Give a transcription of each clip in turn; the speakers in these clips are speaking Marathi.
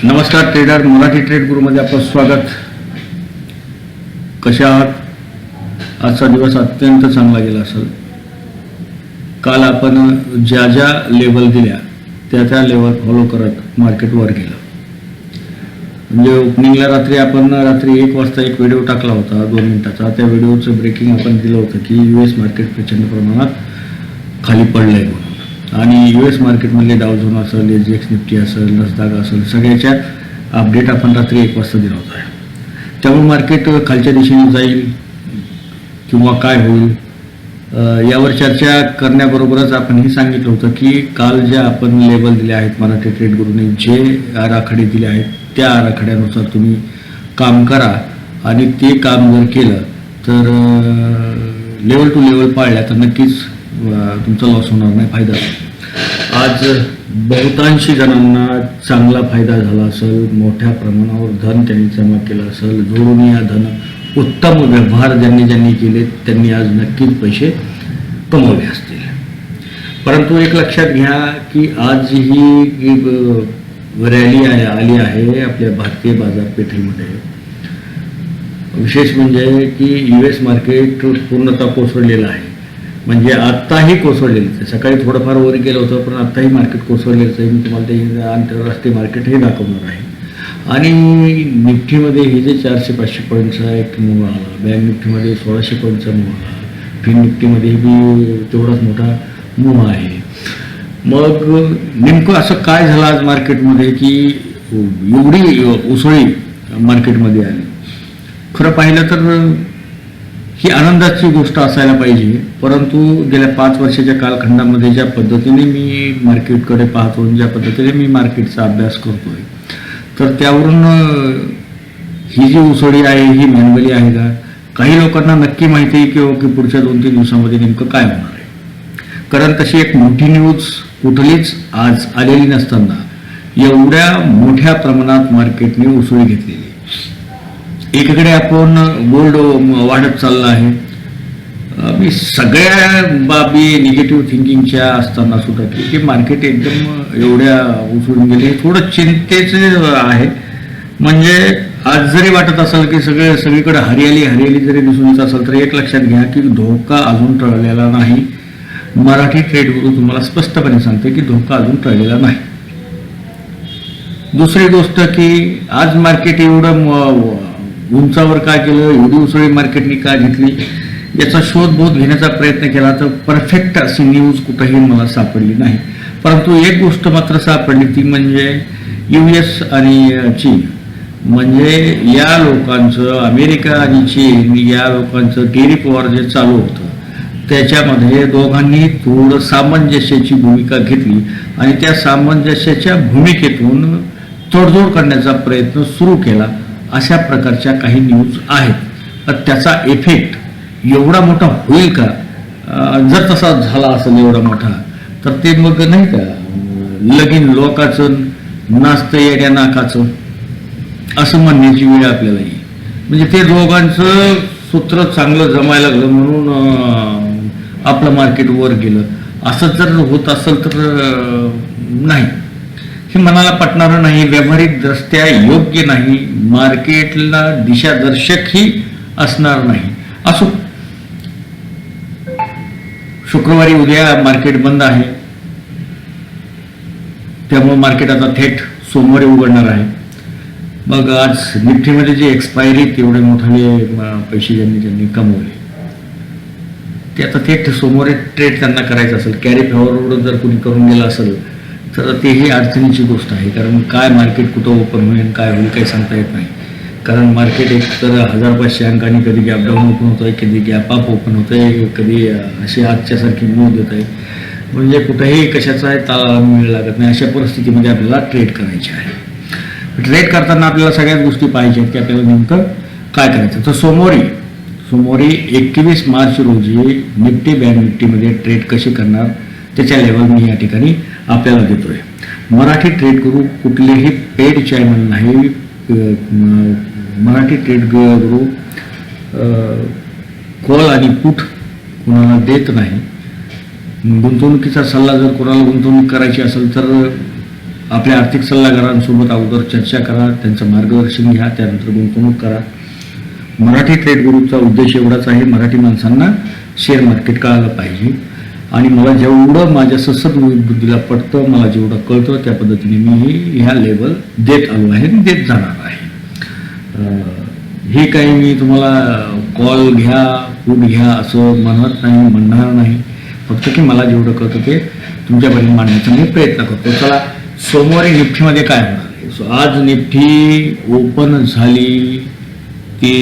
नमस्कार ट्रेडर, मराठी ट्रेड गुरुमध्ये आपलं स्वागत. कशा आहात? आजचा दिवस अत्यंत चांगला गेला असेल. काल आपण ज्या ज्या लेवल दिल्या त्या लेवल फॉलो करत मार्केट वर गेलं. म्हणजे ओपनिंगला रात्री 1 वाजता एक व्हिडिओ टाकला होता 2 मिनिटाचा. त्या व्हिडिओचं ब्रेकिंग आपण दिलं होतं की US मार्केट प्रचंड प्रमाणात खाली पडलंय म्हणून. आणि US मार्केटमधले डाव झोन असेल, SGX निफ्टी असेल, नसदाक असेल, सगळ्याच्या अपडेट आपण रात्री 1 वाजता दिला होता. त्यामुळे मार्केट खालच्या दिशेने जाईल किंवा काय होईल यावर चर्चा करण्याबरोबरच आपण हे सांगितलं होतं की काल ज्या आपण लेबल दिल्या आहेत मराठी ट्रेड गुरूने जे आराखडे दिले आहेत त्या आराखड्यानुसार तुम्ही काम करा. आणि ते काम जर केलं तर लेवल टू लेवल पाळल्या तर नक्कीच तुमचा लॉस होणार नाही, फायदा. आज बहुतांशी जणांना चांगला फायदा झाला असेल. मोठ्या प्रमाणावर धन त्यांनी जमा केलं असेल. जोडून या धन उत्तम व्यवहार ज्यांनी केले त्यांनी आज नक्कीच पैसे कमवले असतील. परंतु एक लक्षात घ्या की आज ही रॅली आली आहे आपल्या भारतीय बाजारपेठेमध्ये. विशेष म्हणजे की US मार्केट पूर्णतः कोसळलेलं आहे. म्हणजे आत्ताही कोसळलेलं आहे. सकाळी थोडंफार वर गेलं होतं पण आत्ताही मार्केट कोसळलेलं आहे. मी तुम्हाला ते आंतरराष्ट्रीय मार्केट हे दाखवणार आहे. आणि निफ्टीमध्ये हे जे 400-500 पॉईंटचा एक मूव आला, बँक निफ्टीमध्ये 1600 पॉईंटचा मूव आला, फिन निफ्टीमध्ये बी तेवढाच मोठा मूव आहे. मग नेमकं असं काय झालं आज मार्केटमध्ये की एवढी उसळी मार्केटमध्ये आली? खरं पाहिलं तर ही आनंदाची गोष्ट असायला पाहिजे. परंतु गेल्या 5 वर्षाच्या कालखंडामध्ये ज्या पद्धतीने मी मार्केटकडे पाहतो, ज्या पद्धतीने मी मार्केटचा अभ्यास करतोय, तर त्यावरून ही जी उसळी आहे ही मॅन्युअली आहे का? काही लोकांना नक्की माहिती आहे की पुढच्या 2-3 दिवसामध्ये नेमकं काय होणार आहे. कारण तशी एक मोठी न्यूज कुठलीच आज आलेली नसताना एवढ्या मोठ्या प्रमाणात मार्केटने उसळी घेतलेली. एकीकडे आपण गोल्ड वाढत चालला आहे. मी सगळ्या बाबी निगेटिव्ह थिंकिंगच्या असताना सुद्धा की मार्केट एकदम एवढ्या उसळून गेले थोडं चिंतेचं आहे. म्हणजे आज जरी वाटत असेल की सगळीकडे हरियाली जरी दिसून येत असेल तर एक लक्षात घ्या की धोका अजून टळलेला नाही. मराठी ट्रेड गुरु तुम्हाला स्पष्टपणे सांगते की धोका अजून टळलेला नाही. दुसरी गोष्ट की आज मार्केट एवढं उंचावर काय केलं, एवढी उसळी मार्केटने का घेतली याचा शोध घेण्याचा प्रयत्न केला तर परफेक्ट अशी न्यूज कुठेही मला सापडली नाही. परंतु एक गोष्ट मात्र सापडली ती म्हणजे US आणि चीन. म्हणजे या लोकांचं, अमेरिका आणि चीन या लोकांचं टेरिफ वॉर जे चालू होतं त्याच्यामध्ये दोघांनी थोडं सामंजस्याची भूमिका घेतली आणि त्या सामंजस्याच्या भूमिकेतून तडजोड करण्याचा प्रयत्न सुरू केला. अशा प्रकारच्या काही न्यूज आहेत. त्याचा इफेक्ट एवढा मोठा होईल का? जर तसा झाला असेल एवढा मोठा तर ते मग नाही का लगीन लोकाचं नाचतं येण्या नाकाचं असं म्हणण्याची वेळ आपल्याला येईल. म्हणजे ते दोघांचं सूत्र चांगलं जमायला लागलं म्हणून आपलं मार्केट वर गेलं असं जर होत असेल तर नाही, हे मनाला पटणारं नाही, व्यावहारिक दृष्ट्या योग्य नाही, मार्केटला दिशादर्शकही असणार नाही. असो, शुक्रवारी उद्या मार्केट बंद आहे. त्यामुळे मार्केट आता थेट सोमवारी उघडणार आहे. मग आज निफ्टीमध्ये जे एक्सपायरी तेवढे मोठे पैसे ज्यांनी कमवले ते आता थेट सोमवारी ट्रेड त्यांना करायचं असेल, कॅरी फॉरवर्ड जर कोणी करून गेलं असेल तर तेही अडचणीची गोष्ट आहे. कारण काय मार्केट कुठं ओपन होईल, काय होईल, काही सांगता येत नाही. कारण मार्केट एक तर 1500 अंकांनी कधी गॅप डाऊन ओपन होत आहे, कधी गॅप अप ओपन होत आहे, कधी अशी आजच्यासारखी मूव देत आहे. म्हणजे कुठेही कशाचा ताळमेळ लागत नाही. अशा परिस्थितीमध्ये आपल्याला ट्रेड करायचे आहे. ट्रेड करताना आपल्याला सगळ्याच गोष्टी पाहिजे आहेत की आपल्याला नेमकं काय करायचं. तर सोमवारी 21 मार्च रोजी निफ्टी बँक निफ्टीमध्ये ट्रेड कशी करणार त्याच्या लेवल मी या ठिकाणी आपल्याला देतोय. मराठी ट्रेड गुरु कुठलेही पेड चॅनल नाही. मराठी ट्रेड गुरु कॉल आणि पुट कोणाला देत नाही. गुंतवणुकीचा सल्ला जर कोणाला गुंतवणूक करायची असेल तर आपल्या आर्थिक सल्लागारांसोबत अगोदर चर्चा करा, त्यांचं मार्गदर्शन घ्या, त्यानंतर गुंतवणूक करा. मराठी ट्रेड गुरूचा उद्देश एवढाच आहे, मराठी माणसांना शेअर मार्केट कळायला पाहिजे. आणि मला जेवढं माझ्या सतत बुद्धीला पडतं, मला जेवढं कळतं त्या पद्धतीने मी ह्या लेवल देत आलो आहे आणि देत जाणार आहे. हे काही मी तुम्हाला कॉल घ्या, फूट घ्या असं म्हणणार नाही. फक्त की मला जेवढं कळतं ते तुमच्यापर्यंत मांडण्याचा मी प्रयत्न करतो. चला, सोमवारी निफ्टीमध्ये काय होणार आहे. आज निफ्टी ओपन झाली ती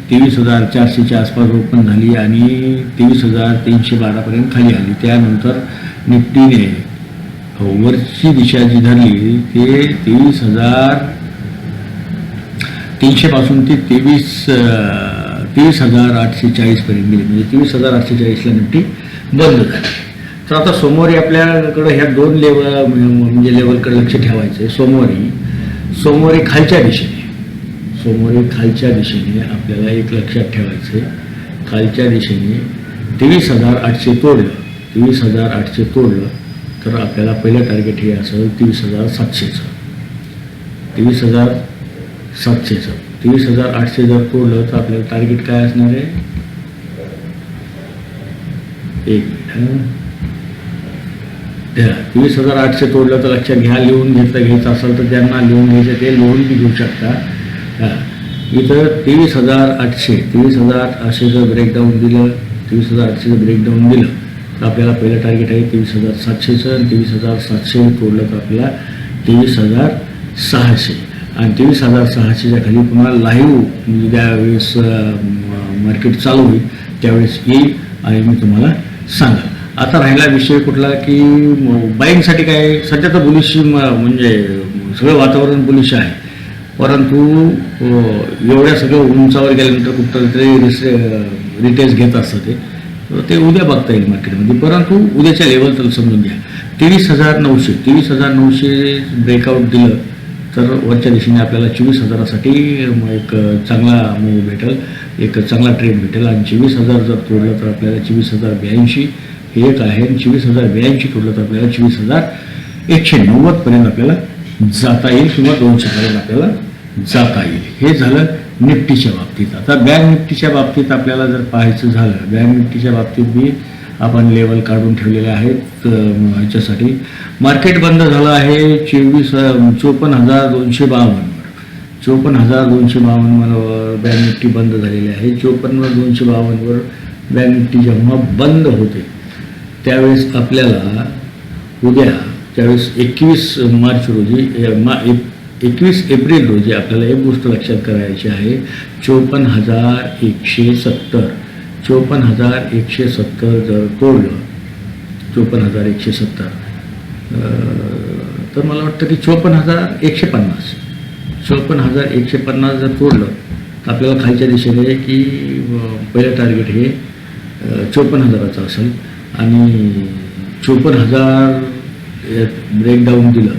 23,400च्या आसपास ओपन झाली आणि 23,312 पर्यंत खाली आली. त्यानंतर निफ्टीने वरची दिशा जी धरली ते 23,300 पासून ती 23,840 पर्यंत गेली. म्हणजे 23,840ला निफ्टी बंद झाली. तर आता सोमवारी आपल्याकडे ह्या दोन लेवलकडे लक्ष ठेवायचं आहे. सोमवारी खालच्या दिशेने आपल्याला एक लक्षात ठेवायचं आहे. खालच्या दिशेने 23,800 तोडलं तर आपल्याला पहिलं टार्गेट हे असेल 23,700चं. 23,800 जर तोडलं तर आपल्याला टार्गेट काय असणार आहे. एक मिनिट, 23,800 तोडलं तर लक्षात घ्या. लिहून घ्यायचं असेल तर त्यांना लिहून घ्यायचं ते लिहून बी घेऊ शकता. इथं 23,800 ब्रेकडाऊन दिलं, 23,800 ब्रेकडाऊन दिलं तर आपल्याला पहिलं टार्गेट आहे 23,700चं. आणि 23,700 तोडलं तर आपल्याला 23,600 आणि 23,600च्या खाली पुन्हा लाईव्ह ज्यावेळेस मार्केट चालू होईल त्यावेळेस येईल आणि मी तुम्हाला सांगा. आता राहिला विषय कुठला की बाईंगसाठी काय. सध्या तर बुलिश म्हणजे सगळं वातावरण बुलिश आहे, परंतु एवढ्या सगळं उंचावर गेल्यानंतर कुठंतरी रिटेल्स घेत असतं ते उद्या बघता येईल मार्केटमध्ये. परंतु उद्याच्या लेवल तर समजून घ्या. 23,900 ब्रेकआउट दिलं तर वरच्या दिशेने आपल्याला 24,000साठी एक चांगला मूव भेटेल, एक चांगला ट्रेड भेटेल. आणि 24,000 जर तोडलं तर आपल्याला 24,082 हे एक आहे. आणि 24,082 तोडलं तर आपल्याला 24,190 पर्यंत आपल्याला जाता येईल किंवा 200 पर्यंत आपल्याला जाता येईल. हे झालं निफ्टीच्या बाबतीत. आता बँक निफ्टीच्या बाबतीत आपल्याला जर पाहायचं झालं, बँक निफ्टीच्या बाबतीत बी आपण लेवल काढून ठेवलेले आहेत. ह्याच्यासाठी मार्केट बंद झालं आहे 54,252वर. 54,252वर बँक निफ्टी बंद झालेली आहे. 54,252वर बँक निफ्टी जेव्हा बंद होते त्यावेळेस आपल्याला उद्या त्यावेळेस 21 मार्च रोजी 21 एप्रिल रोजी आपल्याला एक गोष्ट लक्षात करायची आहे. 54,170 जर तोडलं 54,170 तर मला वाटतं की 54,150 जर तोडलं तर आपल्याला खालच्या दिशेने की पहिलं टार्गेट हे 54,000चं असेल. आणि 54,000 ब्रेकडाऊन दिलं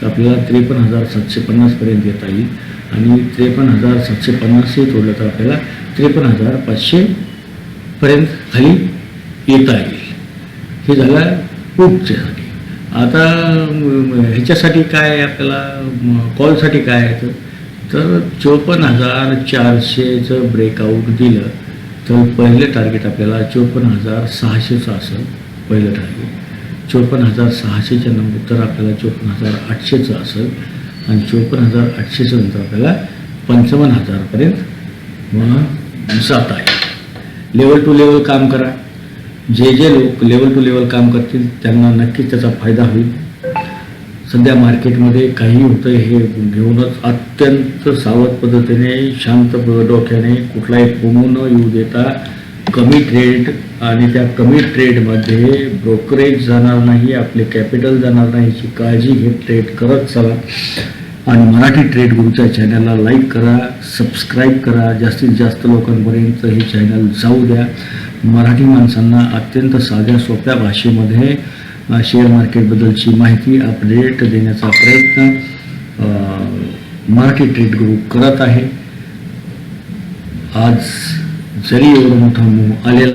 तर आपल्याला 53,750 पर्यंत येता येईल. आणि 53,750 तोडलं तर आपल्याला 53,500 पर्यंत खाली येता येईल. हे झालं पुटच्यासाठी. आता ह्याच्यासाठी काय आपल्याला कॉलसाठी काय आहे तर 54,400चं ब्रेकआउट दिलं तर पहिलं टार्गेट आपल्याला 54,600चं असेल. पहिलं टार्गेट 54,600च्या नंतर आपल्याला 54,800चं असेल. आणि 54,800च्या नंतर आपल्याला 55,000 पर्यंत जाता येईल. लेवल टू लेवल काम करा. जे लोक लेवल टू लेवल काम करतील त्यांना नक्कीच त्याचा फायदा होईल. सध्या मार्केटमध्ये काही होतं हे घेऊनच अत्यंत सावध पद्धतीने शांत डोक्याने कुठलाही फोमो न येऊ देता कमी ट्रेड आणि त्या कमी ट्रेडमध्ये ब्रोकरेज जाणार नाही, आपले कॅपिटल जाणार नाही याची काळजी घेत ट्रेड करत चला. आणि मराठी ट्रेड गुरूच्या चॅनलला लाईक करा, सबस्क्राईब करा, जास्तीत जास्त लोकांपर्यंत हे चॅनल जाऊ द्या. मराठी माणसांना अत्यंत साध्या सोप्या भाषेमध्ये शेअर मार्केटबद्दलची माहिती अपडेट देण्याचा प्रयत्न मराठी ट्रेड गुरु करत आहे. आज जरी एवढं मोठा मूव आलेला